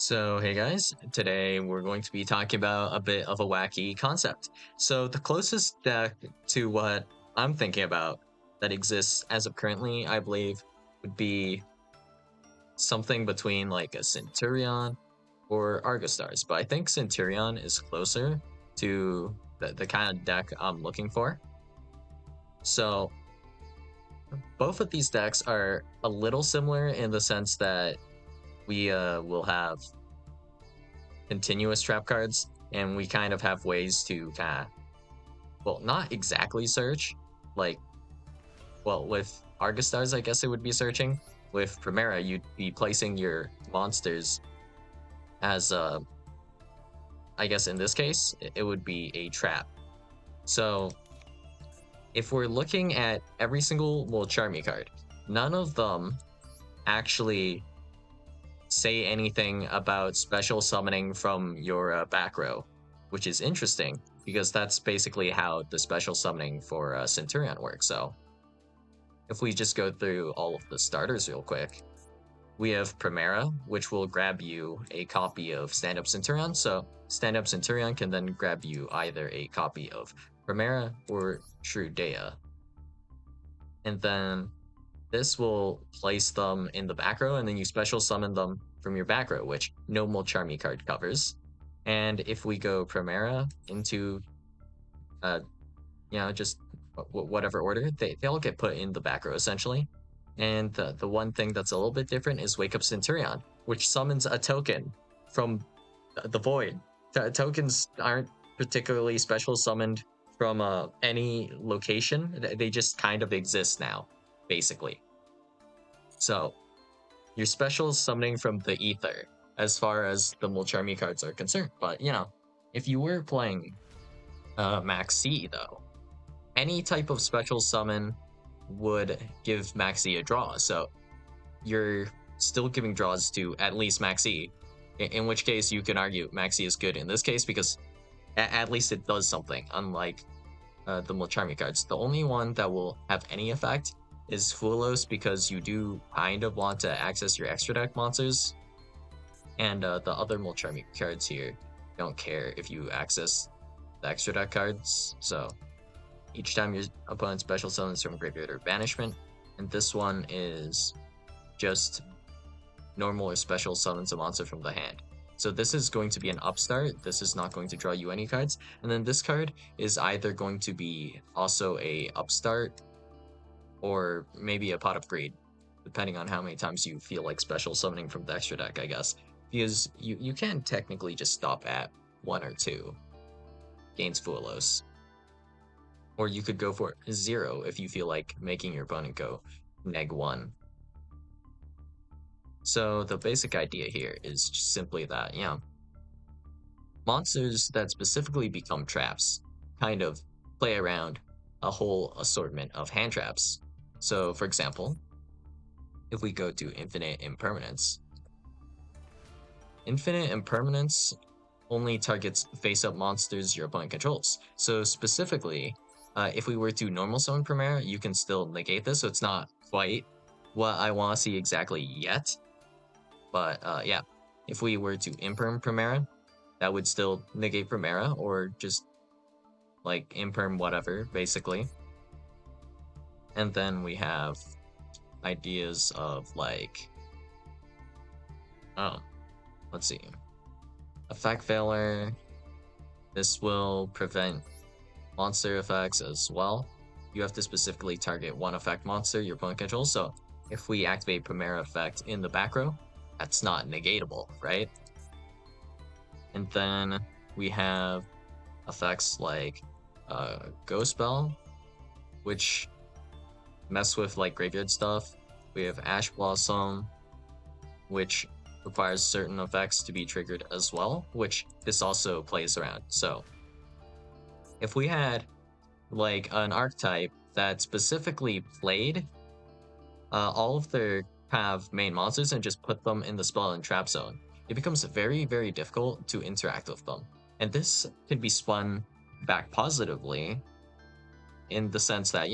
So, hey guys, today we're going to be talking about a bit of a wacky concept. So, the closest deck to what I'm thinking about that exists as of currently, I believe, would be something between like a Centurion or Argostars. But I think Centurion is closer to the kind of deck I'm looking for. So, both of these decks are a little similar in the sense that we will have continuous trap cards, and we kind of have ways to well, not exactly search, like, well, with Argostars, I guess it would be searching. With Primera, you'd be placing your monsters as I guess in this case, it would be a trap. So if we're looking at every single Charmy card, none of them actually say anything about special summoning from your back row, which is interesting because that's basically how the special summoning for Centurion works. So if we just go through all of the starters real quick, we have Primera, which will grab you a copy of Stand Up Centurion. So Stand Up Centurion can then grab you either a copy of Primera or True Dea. And then this will place them in the back row, and then you special summon them from your back row, which no Charmy card covers. And if we go Primera into, just whatever order, they all get put in the back row essentially. And the one thing that's a little bit different is Wake Up Centurion, which summons a token from the void. Tokens aren't particularly special summoned from any location. They just kind of exist now, basically. So you're special summoning from the ether as far as the Mulcharmy cards are concerned. But, if you were playing Max C, though, any type of special summon would give Maxi a draw. So you're still giving draws to at least Maxi, in which case you can argue Maxi is good in this case because at least it does something, unlike the Mulcharmy cards. The only one that will have any effect is Fulos, because you do kind of want to access your extra deck monsters, and the other Mulcharmy cards here don't care if you access the extra deck cards. So each time your opponent special summons from graveyard or banishment, and this one is just normal or special summons a monster from the hand. So this is going to be an upstart. This is not going to draw you any cards. And then this card is either going to be also a upstart or maybe a Pot of Greed, depending on how many times you feel like special summoning from the extra deck, I guess. Because you can technically just stop at 1 or 2 gains Fuelos. Or you could go for 0 if you feel like making your opponent go -1. So the basic idea here is just simply that, monsters that specifically become traps kind of play around a whole assortment of hand traps. So for example, if we go to Infinite Impermanence, Infinite Impermanence only targets face-up monsters your opponent controls. So specifically, if we were to normal summon Primera, you can still negate this, so it's not quite what I want to see exactly yet. But yeah, if we were to Imperm Primera, that would still negate Primera, or just like Imperm whatever, basically. And then we have ideas of like, let's see, Effect Failure. This will prevent monster effects as well. You have to specifically target one effect monster your opponent controls. So if we activate Primera effect in the back row, that's not negatable, right? And then we have effects like Ghost Spell, which mess with like graveyard stuff. We have Ash Blossom, which requires certain effects to be triggered as well, which this also plays around. So if we had like an archetype that specifically played all of their kind of main monsters and just put them in the spell and trap zone, it becomes very, very difficult to interact with them. And this can be spun back positively in the sense that,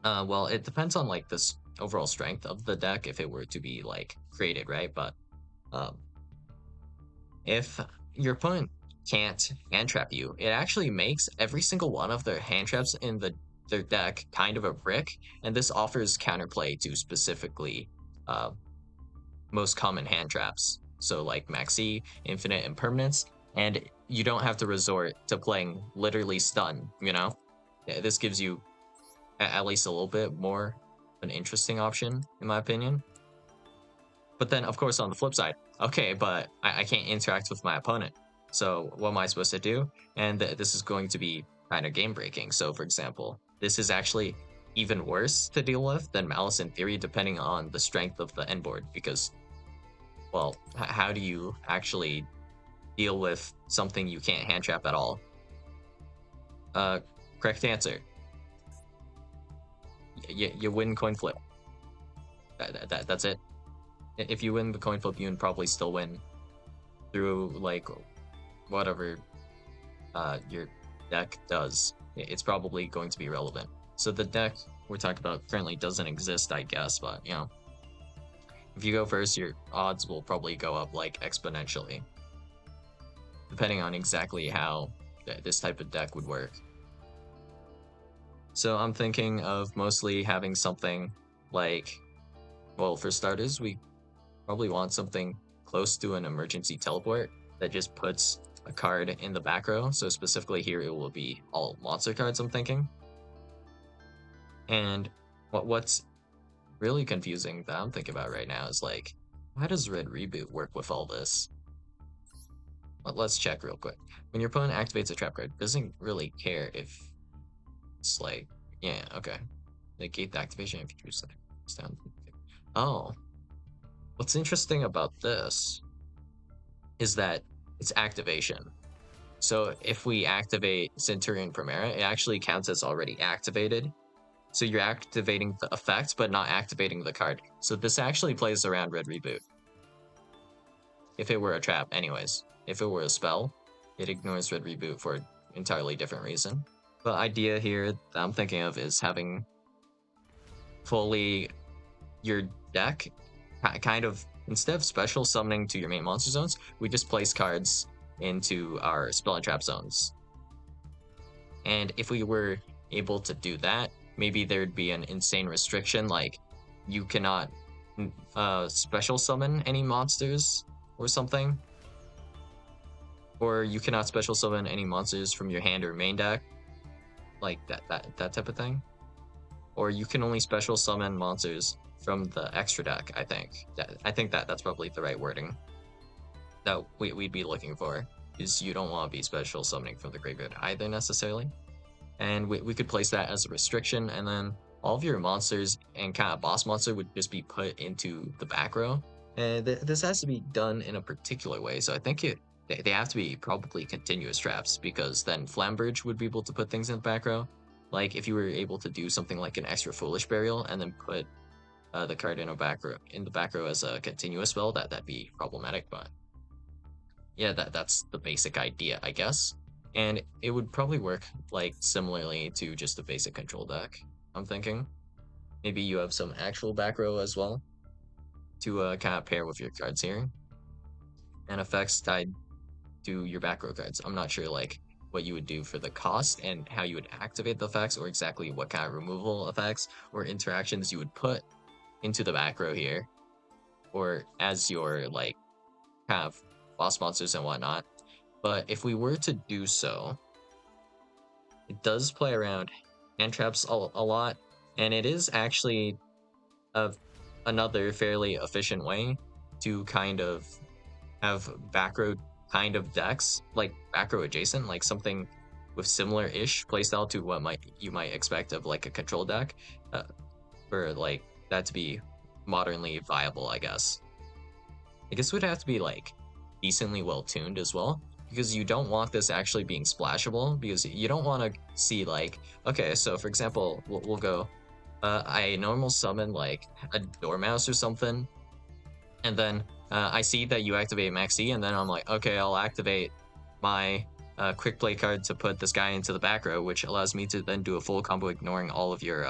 well, it depends on like this overall strength of the deck if it were to be like created, right? But if your opponent can't hand trap you, it actually makes every single one of their hand traps in their deck kind of a brick, and this offers counterplay to specifically uh, most common hand traps. So like Maxi, Infinite, and Permanence, and you don't have to resort to playing literally stun, you know? This gives you at least a little bit more an interesting option, in my opinion. But then, of course, on the flip side, okay, but I can't interact with my opponent. So what am I supposed to do? And this is going to be kind of game breaking. So, for example, this is actually even worse to deal with than Malice in Theory, depending on the strength of the end board. Because, well, how do you actually deal with something you can't hand trap at all? Correct answer. You win coin flip. That's it. If you win the coin flip, you can probably still win through like whatever your deck does. It's probably going to be relevant. So the deck we're talking about currently doesn't exist, I guess, but you know, if you go first, your odds will probably go up like exponentially, depending on exactly how this type of deck would work. So I'm thinking of mostly having something like, well, for starters, we probably want something close to an emergency teleport that just puts a card in the back row. So specifically here, it will be all monster cards, I'm thinking. And what's really confusing that I'm thinking about right now is like, how does Red Reboot work with all this? Let's check real quick. When your opponent activates a trap card, it doesn't really care if it's like, yeah, okay. Negate the activation if you choose that. Oh, what's interesting about this is that it's activation. So if we activate Centurion Primera, it actually counts as already activated. So you're activating the effect, but not activating the card. So this actually plays around Red Reboot. If it were a trap, anyways. If it were a spell, it ignores Red Reboot for an entirely different reason. The idea here that I'm thinking of is having fully your deck kind of, instead of special summoning to your main monster zones, we just place cards into our spell and trap zones. And if we were able to do that, maybe there'd be an insane restriction, like you cannot special summon any monsters or something. Or you cannot special summon any monsters from your hand or main deck. Like that type of thing. Or you can only special summon monsters from the extra deck, I think. I think that's probably the right wording that we'd be looking for, is you don't want to be special summoning from the graveyard either necessarily. And we could place that as a restriction, and then all of your monsters and kind of boss monster would just be put into the back row. And this has to be done in a particular way, so I think they have to be probably continuous traps, because then Flambridge would be able to put things in the back row. Like if you were able to do something like an extra Foolish Burial and then put the card in the back row as a continuous spell, that'd be problematic. But yeah, that's the basic idea, I guess. And it would probably work like similarly to just a basic control deck, I'm thinking. Maybe you have some actual back row as well to kind of pair with your cards here, and effects tied to your back row cards. I'm not sure like what you would do for the cost and how you would activate the effects, or exactly what kind of removal effects or interactions you would put into the back row here, or as your like kind of boss monsters and whatnot. But if we were to do so, it does play around hand traps a lot, and it is actually another fairly efficient way to kind of have back row kind of decks, like back row adjacent, like something with similar-ish playstyle to what you might expect of like a control deck, for like that to be modernly viable, I guess. I guess it would have to be like decently well tuned as well, because you don't want this actually being splashable, because you don't want to see like, okay, so for example, we'll go, I normal summon like a Dormouse or something, and then I see that you activate Maxi, and then I'm like, okay, I'll activate my quick play card to put this guy into the back row, which allows me to then do a full combo ignoring all of your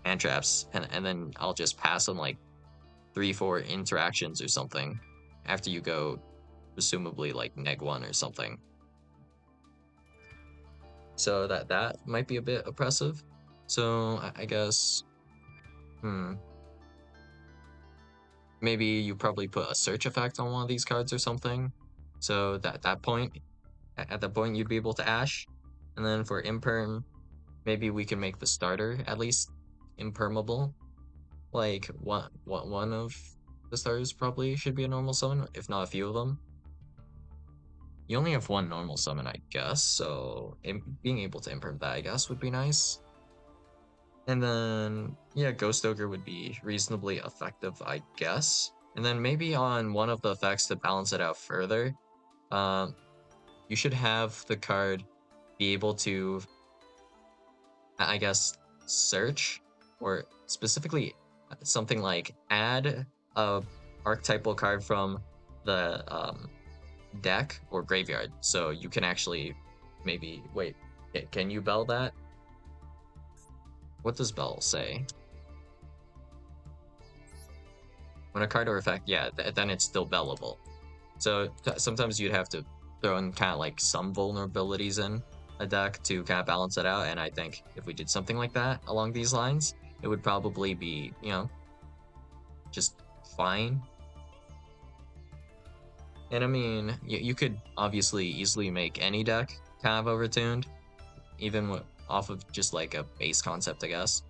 hand traps, and then I'll just pass on like 3-4 interactions or something after you go presumably like neg1 or something. So that might be a bit oppressive. So I guess, maybe you probably put a search effect on one of these cards or something. So at that point you'd be able to Ash. And then for imperm, maybe we can make the starter at least impermable. Like one of the starters probably should be a normal summon, if not a few of them. You only have one normal summon, I guess, so being able to imperm that, I guess, would be nice. And then, yeah, Ghost Ogre would be reasonably effective, I guess. And then maybe on one of the effects to balance it out further, you should have the card be able to, I guess, search, or specifically something like add a archetypal card from the deck or graveyard. So you can actually maybe, wait, can you bell that? What does bell say? When a card or effect, yeah, then it's still bellable. So sometimes you'd have to throw in kind of like some vulnerabilities in a deck to kind of balance it out. And I think if we did something like that along these lines, it would probably be, just fine. And I mean, you could obviously easily make any deck kind of overtuned, even off of just like a base concept, I guess.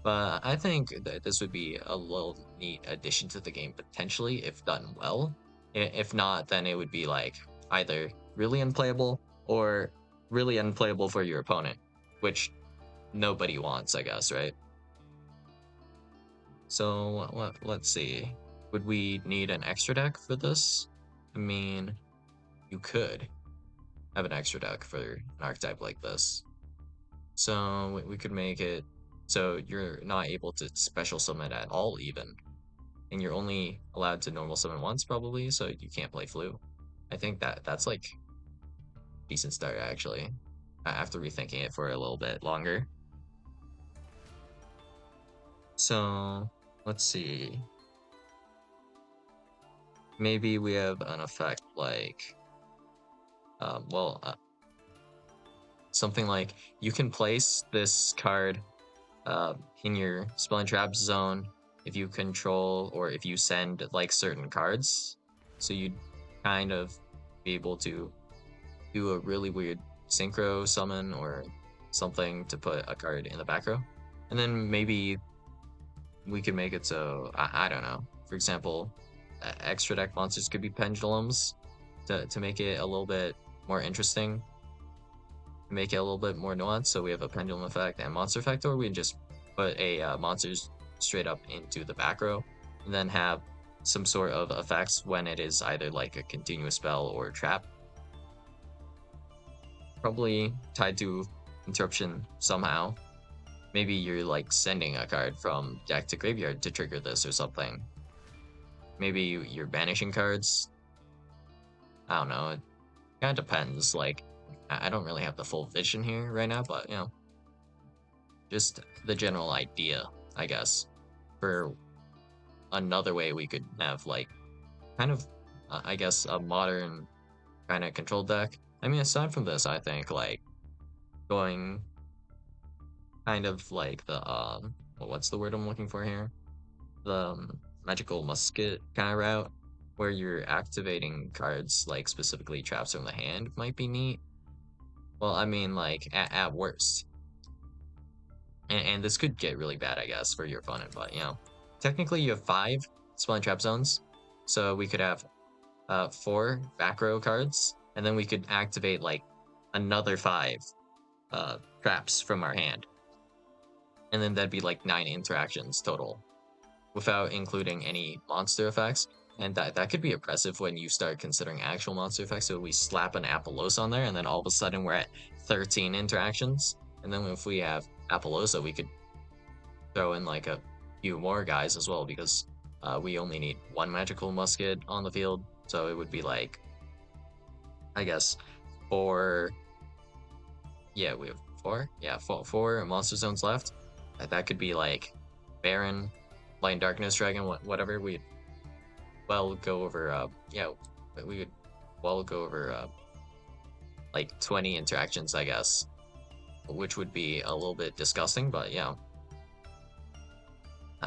But I think that this would be a little neat addition to the game potentially if done well. If not, then it would be like either really unplayable or really unplayable for your opponent, which nobody wants, I guess, right? So let's see. Would we need an extra deck for this? I mean, you could have an extra deck for an archetype like this. So we could make it so you're not able to special summon at all even. And you're only allowed to normal summon once probably, so you can't play Flu. I think that's like decent start actually, after rethinking it for a little bit longer. So let's see. Maybe we have an effect like, something like you can place this card in your spell and trap zone if you control or if you send like certain cards. So you'd kind of be able to do a really weird synchro summon or something to put a card in the back row. And then maybe we could make it so, I don't know. For example, extra deck monsters could be pendulums to make it a little bit more interesting, make it a little bit more nuanced. So we have a pendulum effect and monster effect, or we can just put a monsters straight up into the back row and then have some sort of effects when it is either like a continuous spell or a trap. Probably tied to interruption somehow. Maybe you're like sending a card from deck to graveyard to trigger this or something. Maybe you're banishing cards. I don't know. It kind of depends. Like, I don't really have the full vision here right now, but just the general idea, I guess, for another way we could have like kind of, I guess, a modern kind of control deck. I mean, aside from this, I think like going kind of like the what's the word I'm looking for here? The magical musket kind of route where you're activating cards like specifically traps from the hand might be neat. Well, I mean, like at worst. And this could get really bad, I guess, for your opponent, but technically you have 5 spell and trap zones. So we could have 4 back row cards, and then we could activate like another 5 traps from our hand. And then that'd be like 9 interactions total, without including any monster effects. And that could be oppressive when you start considering actual monster effects. So we slap an Apollosa on there, and then all of a sudden we're at 13 interactions. And then if we have Apollosa, we could throw in like a few more guys as well, because we only need 1 magical musket on the field. So it would be like, I guess, 4. Yeah, we have 4. Yeah, 4 monster zones left. That could be like Baron, Light and Darkness Dragon, whatever. We'd well go over. Yeah, we would we'll go over like 20 interactions, I guess, which would be a little bit disgusting, but yeah.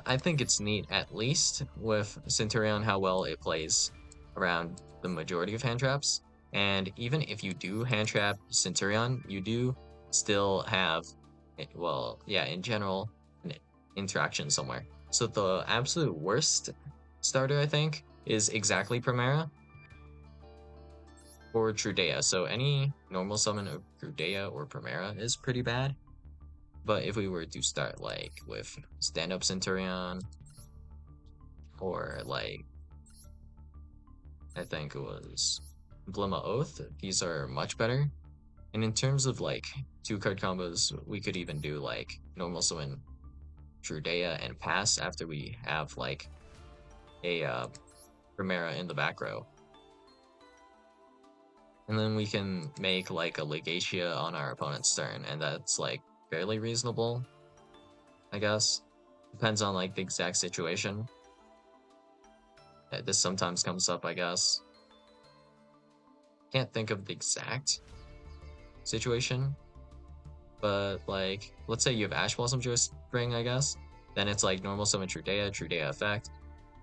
I think it's neat, at least with Centurion, how well it plays around the majority of hand traps. And even if you do hand trap Centurion, you do still have, well, yeah, in general, an interaction somewhere. So the absolute worst starter, I think, is exactly Primera or Trudea. So any normal summon of Trudea or Primera is pretty bad. But if we were to start like with Stand Up Centurion, or like I think it was Blima Oath, these are much better. And in terms of like 2-card combos, we could even do like normal summon Trudea and pass after we have like a Primera in the back row. And then we can make like a Legatia on our opponent's turn, and that's like fairly reasonable, I guess. Depends on like the exact situation. This sometimes comes up, I guess. Can't think of the exact situation, but like, let's say you have Ash Blossom Spring, I guess. Then it's like normal summon Trudea effect.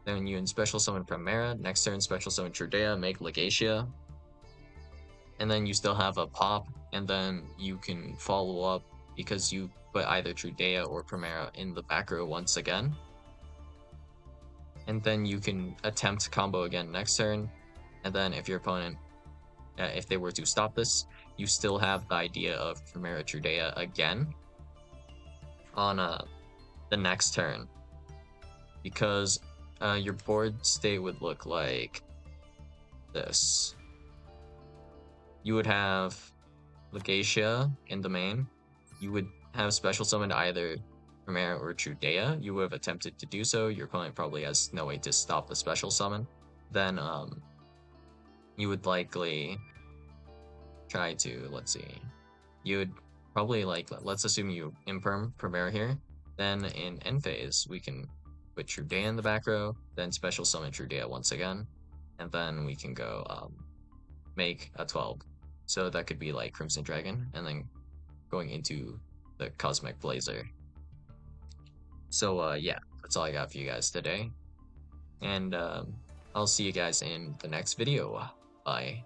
Then you in special summon Primera, next turn special summon Trudea, make Legatia. And then you still have a pop, and then you can follow up because you put either Trudea or Primera in the back row once again. And then you can attempt combo again next turn. And then if your opponent, if they were to stop this, you still have the idea of Primera Trudea again on the next turn, because your board state would look like this. You would have Legatia in the main. You would have special summoned either Primera or Trudea. You would have attempted to do so. Your opponent probably has no way to stop the special summon. Then you would likely try to, let's see, you would probably like, let's assume you imperm Primera here. Then in end phase, we can put Trudea in the back row, then special summon Trudea once again, and then we can go make a 12. So that could be like Crimson Dragon, and then going into the Cosmic Blazer. So yeah, that's all I got for you guys today. And I'll see you guys in the next video. Bye.